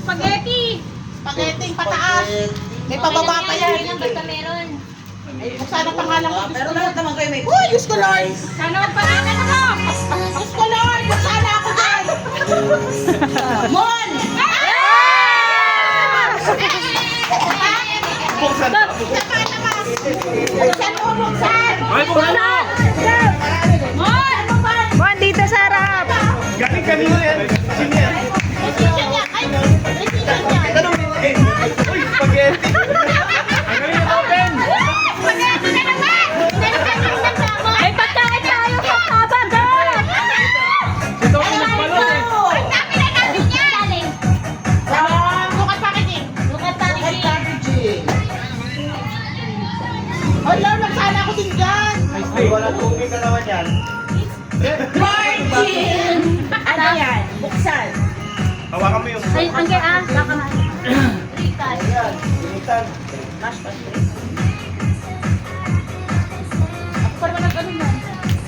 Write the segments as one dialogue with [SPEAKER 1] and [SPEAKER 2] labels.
[SPEAKER 1] Spaghetti!
[SPEAKER 2] Spaghetti pataas. May pababa pa yan.
[SPEAKER 1] Basta meron.
[SPEAKER 2] Ay, buksan ang pangalan ko. Pero lahat naman kayo may... Uy, Diyos ko Lord!
[SPEAKER 1] Sana magparaan ako!
[SPEAKER 2] Diyos ko Lord! Buksan na ako dyan! Mon!
[SPEAKER 3] Buksan.
[SPEAKER 2] Buksan mo, buksan!
[SPEAKER 3] Ay, buksan mo!
[SPEAKER 2] Mon!
[SPEAKER 4] Juan, dito sa harap.
[SPEAKER 3] Galing kanino yan? Sino yan?
[SPEAKER 2] Resisyon niya! Ay, resisyon niya!
[SPEAKER 3] Anong uy, spaghetti! Ang galing na open!
[SPEAKER 2] Spaghetti na naman!
[SPEAKER 1] May pagkain tayo sa kabagat!
[SPEAKER 3] Ito ang nagbalot eh.
[SPEAKER 2] Ang dami na natin yan! Lukat packaging!
[SPEAKER 1] Lukat
[SPEAKER 2] Lukat packaging! Ay, Lord, nagsana ako din dyan!
[SPEAKER 3] Ay, wala tubig ka naman yan.
[SPEAKER 2] Margin! Ano yan? Buksan!
[SPEAKER 3] Hawakan mo yung...
[SPEAKER 1] Ay, angge ah. Baka ma... Rikas.
[SPEAKER 3] Ayan, limitan.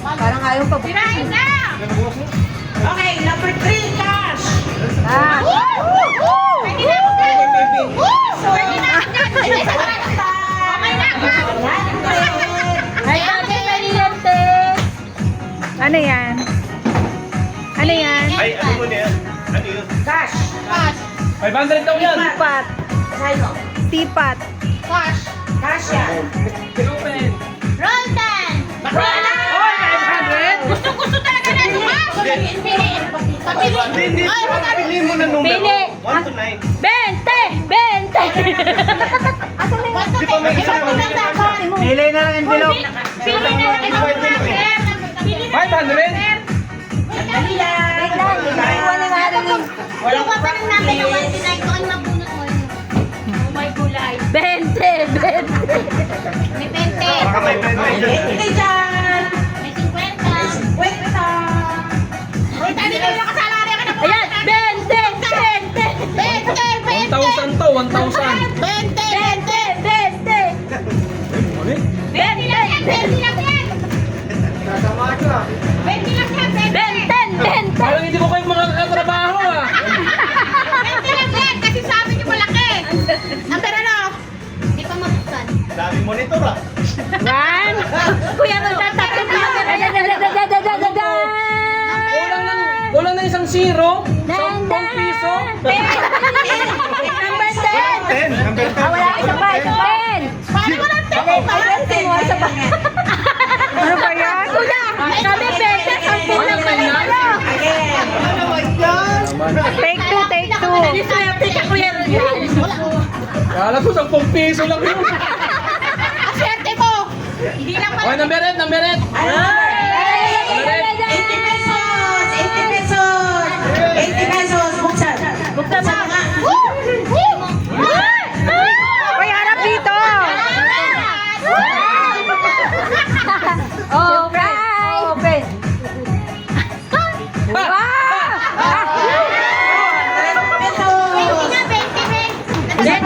[SPEAKER 4] Parang ayaw pa bukas.
[SPEAKER 2] Sirain na! Okay, number 3, cash!
[SPEAKER 4] Ah.
[SPEAKER 2] Pwede na ako dyan! Pwede na ako dyan! Okay na!
[SPEAKER 1] Ay, ate, meriente!
[SPEAKER 4] Ano yan? Ano yan?
[SPEAKER 3] Ay, ano mo na yan? Ano yun?
[SPEAKER 2] Cash! Cash!
[SPEAKER 3] 500 daw yan!
[SPEAKER 4] Tipat.
[SPEAKER 2] Sa'yo.
[SPEAKER 4] Tipat.
[SPEAKER 2] Cash! Cash yan!
[SPEAKER 3] Open!
[SPEAKER 1] Roldan!
[SPEAKER 3] Oy, 500!
[SPEAKER 1] Gusto talaga na ito, ha?
[SPEAKER 2] Pili! Papili!
[SPEAKER 3] Hindi,
[SPEAKER 2] Ay, magkano?
[SPEAKER 3] pili mo na numero.
[SPEAKER 1] Pili.
[SPEAKER 3] 1 to 9.
[SPEAKER 1] 20! 20!
[SPEAKER 3] Di ba may isa pa?
[SPEAKER 4] Pili na lang envelope.
[SPEAKER 1] Pili na lang ito, sir! Pili na
[SPEAKER 3] 500?
[SPEAKER 2] Dali lang!
[SPEAKER 1] Walang pa rin namin yung 99 ko ang mabunot mo. Oh my gulay. 20! 20! May 20!
[SPEAKER 3] Baka may pwede.
[SPEAKER 2] Hindi dyan!
[SPEAKER 1] May 50!
[SPEAKER 2] Wait na! Uy, tali kayo nakasalari ka na po!
[SPEAKER 1] Ayan! 20! 20!
[SPEAKER 3] 1,000 to, 1,000.
[SPEAKER 1] 20! 20! 20 lang yan! 20 lang yan!
[SPEAKER 3] Kasama ka.
[SPEAKER 1] 20 lang yan! 20! 20!
[SPEAKER 3] Parang hindi ko kayo makakatrabaho ah.
[SPEAKER 2] 20 lang yan! Kasi sabi niyo malaki! Number ano?
[SPEAKER 1] Hindi pa mabuksan.
[SPEAKER 3] Dami monitor ah.
[SPEAKER 4] One.
[SPEAKER 1] Kuya, magtatapos na kami.
[SPEAKER 3] Kulang na isang zero. 10 piso.
[SPEAKER 1] Number 10!
[SPEAKER 3] 10. Number 10.
[SPEAKER 1] Wala ka pa, isa pa.
[SPEAKER 2] Paano mo lang 10?
[SPEAKER 4] Ano ba yan?
[SPEAKER 1] Kuya, kami 20, 10 lang pala kayo.
[SPEAKER 3] Ano ba yan?
[SPEAKER 4] Take two, take two.
[SPEAKER 1] Hindi swerte ka, Kuya.
[SPEAKER 3] Kala ko 10 piso lang yun.
[SPEAKER 2] Ang swerte mo!
[SPEAKER 1] Hindi lang
[SPEAKER 3] Okay, number 8, number 8.
[SPEAKER 2] 80 pesos! 80 pesos! 80 pesos! Buksan!
[SPEAKER 1] Buksan mo.
[SPEAKER 4] Uy, harap dito.
[SPEAKER 1] Surprise! Open. Wow! 20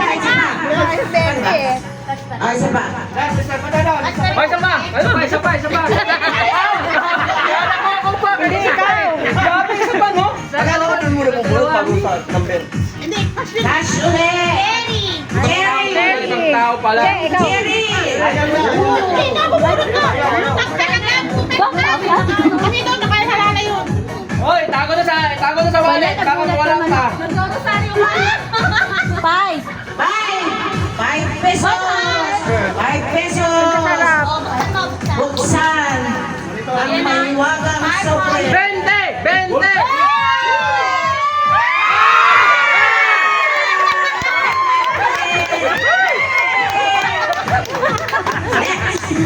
[SPEAKER 2] Ah, isa pa.
[SPEAKER 3] Ay, isa pa. Ano pa? Isa pa, isa pa. Kala ko ako pa.
[SPEAKER 4] Hindi ikaw.
[SPEAKER 3] Grabe, isa pa, no? Akala ko doon muna bubulot bago sa number.
[SPEAKER 2] Hindi, cash ulit! Jerry!
[SPEAKER 4] Jerry.
[SPEAKER 3] Isang tao pala.
[SPEAKER 4] Jerry, ikaw.
[SPEAKER 2] Jerry!
[SPEAKER 1] Hindi na, bubulot ka.
[SPEAKER 2] Kasi doon, nakahalala yun.
[SPEAKER 3] Oy, tago na sa wallet. Baka mawalan ka.
[SPEAKER 1] Nagkakasari yung Five.
[SPEAKER 2] 5 pesos! 5 pesos!
[SPEAKER 4] Sarap.
[SPEAKER 2] Buksan! Ang maliwagang sobre!
[SPEAKER 3] 20! 20!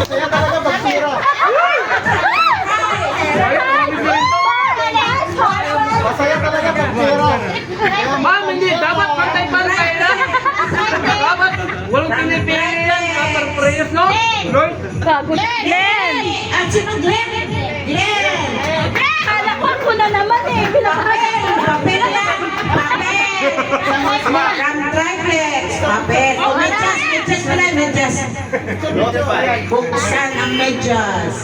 [SPEAKER 2] Kaya talaga magsira!
[SPEAKER 3] Masaya talaga magsira. Ma'am, hindi. Dapat pantay-pantay na. Dapat walang pinipili yan. Kaparpreyos, no? Lloyd?
[SPEAKER 4] Glenn.
[SPEAKER 2] At sino Glenn? Glenn!
[SPEAKER 1] Kala ko ako na naman eh. Pinakain.
[SPEAKER 2] Papel lang! Papel! From Triplex! Papel! O, medyas pala, medyas! Buksan ang medyas!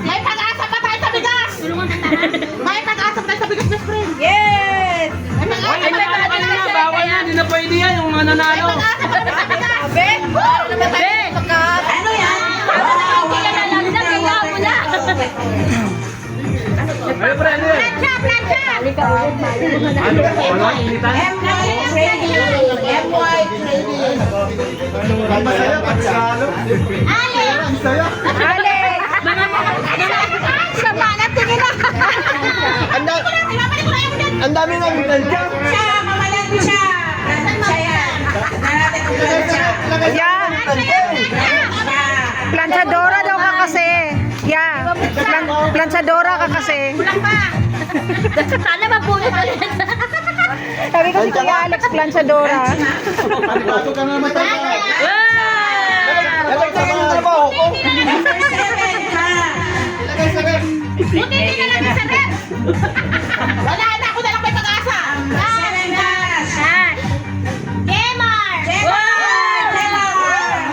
[SPEAKER 1] May pag-asa pa tayo sa bigas! Tulungan kita ha.
[SPEAKER 2] May pag-asap tayo sa biggest best friend.
[SPEAKER 4] Yes!
[SPEAKER 2] May
[SPEAKER 3] Oy,
[SPEAKER 2] pag-asap
[SPEAKER 3] hindi
[SPEAKER 2] tayo
[SPEAKER 3] ka kanina. Bawal na. Hindi na pwede yan. Yung mga nanalo.
[SPEAKER 2] Ben!
[SPEAKER 1] Ben!
[SPEAKER 2] Ano yan?
[SPEAKER 1] Hindi ka na lang na. Kailangan mo na.
[SPEAKER 3] Ay, pre, ano yan?
[SPEAKER 2] Plancha! Plancha!
[SPEAKER 3] Ano? Wala? Initan?
[SPEAKER 2] M-Y trading. M-Y trading.
[SPEAKER 5] Masaya pag salo.
[SPEAKER 1] Alex!
[SPEAKER 4] Alex!
[SPEAKER 1] Sama na. Tingin na.
[SPEAKER 5] Ang dami ng plancha.
[SPEAKER 2] Siya, mamalan siya. Plancha yan. Nanatin ko plancha.
[SPEAKER 4] Yeah! Planchadora daw ka kasi. Yeah. Planchadora ka kasi.
[SPEAKER 1] Sana mabunot ulit.
[SPEAKER 4] Sabi ko si Kuya Alex, planchadora.
[SPEAKER 5] Panigado ka na naman tayo.
[SPEAKER 1] Wow!
[SPEAKER 5] Ilagay sa mga trabaho ko.
[SPEAKER 2] Number 7, ha?
[SPEAKER 5] Ilagay sa rep.
[SPEAKER 2] Buti hindi na natin sa rep. Wala na, ako na lang may pag-asa. 7 dash.
[SPEAKER 1] Gemar!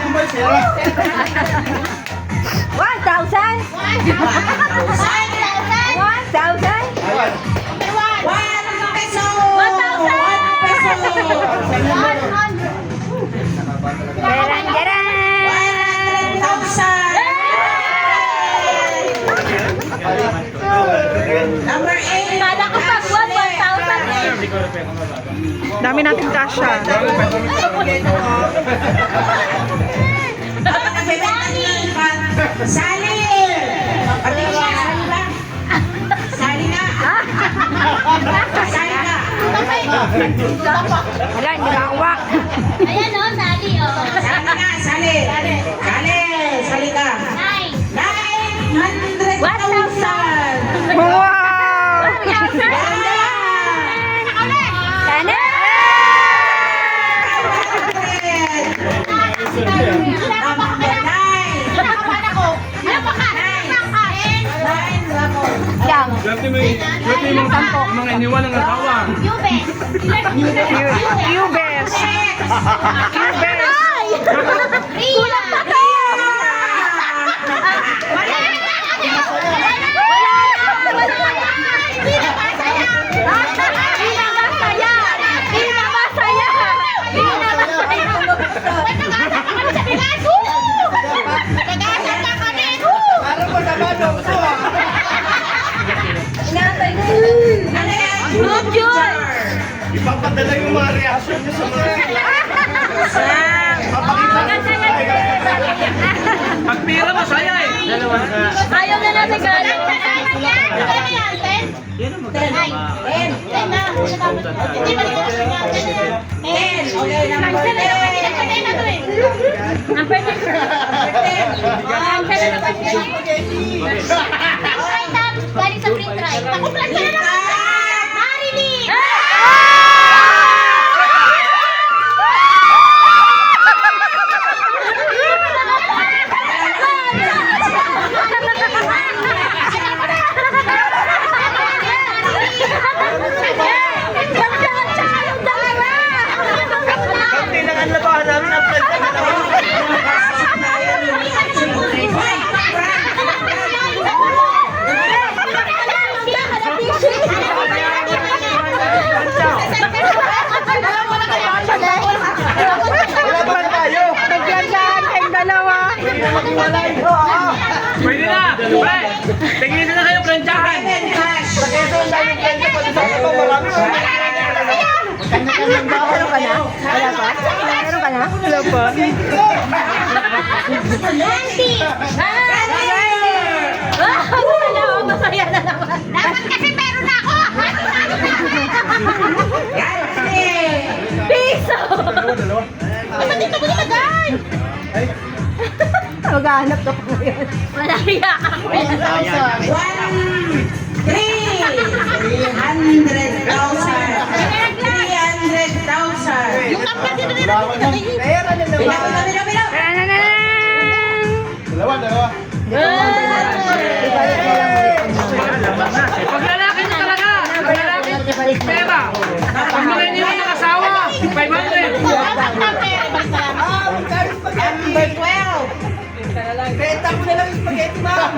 [SPEAKER 5] Yung may sira.
[SPEAKER 4] 1,000? 1,000?
[SPEAKER 5] Ayan.
[SPEAKER 2] One peso.
[SPEAKER 1] 1,000.
[SPEAKER 2] 1 peso.
[SPEAKER 4] Garan, garan!
[SPEAKER 2] 1,000. Number 8.
[SPEAKER 1] Kala ko pag 1,000.
[SPEAKER 4] Dami natin kasha.
[SPEAKER 2] Sali! Pati siya, sali ba? Sali na! Sali na!
[SPEAKER 4] Wala, hindi makawak.
[SPEAKER 1] Ayan o, Sally o.
[SPEAKER 2] Sali na! Sali! Sali! Sali ka! 900,000!
[SPEAKER 4] Wow!
[SPEAKER 1] Sana!
[SPEAKER 2] Number 9!
[SPEAKER 1] Kinakabahan ako. Ano pa ka?
[SPEAKER 4] Yang.
[SPEAKER 3] Swerte mo yung mga iniwan ng asawa.
[SPEAKER 1] Yubes.
[SPEAKER 4] Cubes. Cubes.
[SPEAKER 1] Kulang pa to! Wala na! Hindi na masaya! Hindi na masaya! Hindi na masaya! Hindi na masaya!
[SPEAKER 2] Nag-aasap pa kami sa bilas! Nag-aasap pa kami!
[SPEAKER 5] Para mo naman ang suha.
[SPEAKER 2] Ano yan?
[SPEAKER 1] Good joy!
[SPEAKER 5] Ipapadala yung mga reaction niyo sa mga
[SPEAKER 3] Pagpira masaya eh.
[SPEAKER 1] Ayaw na natin gano'n.
[SPEAKER 2] Okay, number 10.
[SPEAKER 1] Number 10. Galing sa free try. Ako plan ka na lang. Marilyn!
[SPEAKER 5] Hindi na nga labahan namin ang plancha na naman. Wala ba tayo?
[SPEAKER 4] Naglandahan kayong dalawa.
[SPEAKER 5] Hindi na maghiwalay. Oo.
[SPEAKER 3] Pwede na. Pre, tingin na kayo planchahan.
[SPEAKER 5] Sa Quezon lang yung plancha pag sa iba marami.
[SPEAKER 4] Meron ka na? Wala pa? Meron ka na? Wala pa.
[SPEAKER 1] Randy! Masaya na naman. Dapat kasi meron na ako! Piso! Ba't dito mo nilagay?
[SPEAKER 4] Maghahanap ka pa ngayon.
[SPEAKER 1] Wala riya ako.
[SPEAKER 2] 300,000.
[SPEAKER 1] Yung number dito dito.
[SPEAKER 5] Pera na naman. Dalawa.
[SPEAKER 3] Pag lalaki na talaga. Pag lalaki, pera. Pag mga iniwan ng asawa, 500.
[SPEAKER 2] Number 12.
[SPEAKER 5] mo na lang yung spaghetti, ma'am.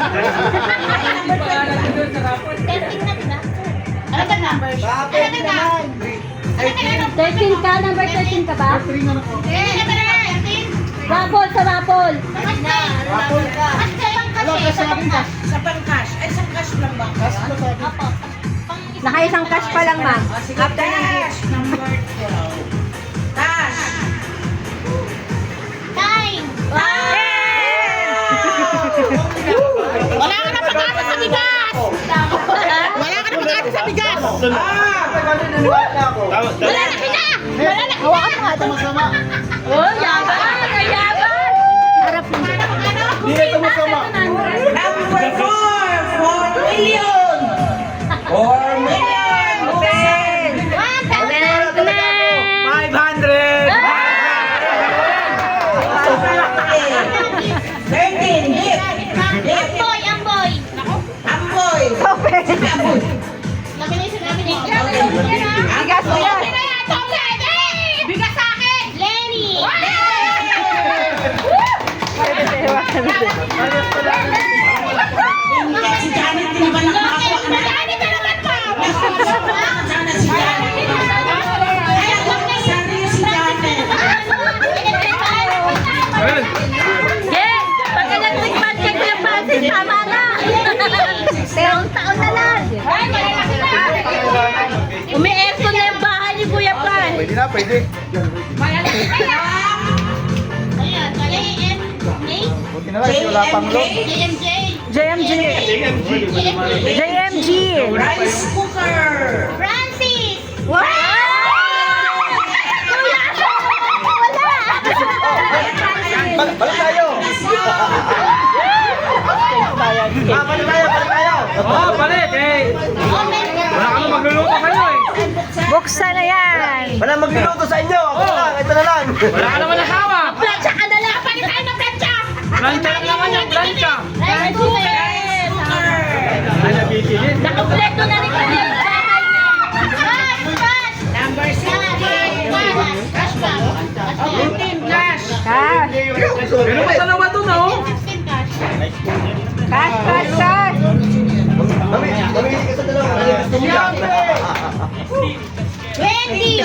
[SPEAKER 1] Testing na ba? Ano ka number?
[SPEAKER 5] Baka pwede naman.
[SPEAKER 1] 13 ka? Number 13 ka ba?
[SPEAKER 2] Ano ka na?
[SPEAKER 1] Rapol sa rapol.
[SPEAKER 5] Rapol ka.
[SPEAKER 2] Sa pang-cash. Ay, sa cash lang ba?
[SPEAKER 1] Apo.
[SPEAKER 4] Nakaisang cash pa lang, ma'am. After ng
[SPEAKER 2] Cash. Number 12. Cash.
[SPEAKER 1] Time.
[SPEAKER 2] Wala ka na pag-asa sa bigas! Wala ka na pag-asa sa bigas!
[SPEAKER 5] Naniwala ako.
[SPEAKER 2] Malalaki na! Malalaki na!
[SPEAKER 4] Hawakan mo nga ito.
[SPEAKER 1] Oh, yaban! Yaban! Harap mo.
[SPEAKER 5] Hindi na ito masama.
[SPEAKER 2] Number 4! 4 million! 4 million! Open! 13! Hit! Hit!
[SPEAKER 1] Amboy, amboy.
[SPEAKER 2] Amboy!
[SPEAKER 4] Open.
[SPEAKER 1] Labi na yung sinabi niya.
[SPEAKER 4] Bigas mo yan.
[SPEAKER 2] Bigas sa akin!
[SPEAKER 1] Lenny.
[SPEAKER 2] Si Janet, di ba nakakakuha ka na? Janet na naman pa! Sana si Janet. Kaya lang na sana yung si Janet.
[SPEAKER 3] Ayun.
[SPEAKER 1] Yes! Pagka nag-tikman kay Kuya Francis, tama na. Taon na lang.
[SPEAKER 2] Ay, malalaki na!
[SPEAKER 1] Umi-aircon na yung bahay ni Kuya Fran.
[SPEAKER 5] Pwede na, pwede.
[SPEAKER 2] Malalaki na!
[SPEAKER 1] Ayan,
[SPEAKER 5] Buti na lang, wala pang load.
[SPEAKER 1] JMJ.
[SPEAKER 4] JMG. JMG.
[SPEAKER 2] Rice cooker!
[SPEAKER 1] Francis.
[SPEAKER 4] Wow!
[SPEAKER 5] Balik tayo. Balik tayo, balik tayo.
[SPEAKER 3] Oh, palit eh. Wala kang magluluto kayo eh.
[SPEAKER 4] Buksan na yan.
[SPEAKER 5] Wala magluluto sa inyo. Ako na lang, ito na lang.
[SPEAKER 3] Wala ka naman asawa.
[SPEAKER 1] Plancha ka na lang. Pagkat tayo ng plancha.
[SPEAKER 3] Plancha lang naman yung plancha.
[SPEAKER 1] Rice cooker.
[SPEAKER 3] Ay, nabisilin.
[SPEAKER 1] Nakompleto na rin kami yung bahay na. Cash.
[SPEAKER 2] Number 16!
[SPEAKER 1] Cash ba?
[SPEAKER 2] 15 cash!
[SPEAKER 4] Cash.
[SPEAKER 3] Pero masalawa to na oh.
[SPEAKER 1] 16 cash.
[SPEAKER 4] Cash, cash, cash.
[SPEAKER 5] Mamili ka sa dalawa. Gusto mo yan.
[SPEAKER 1] 20.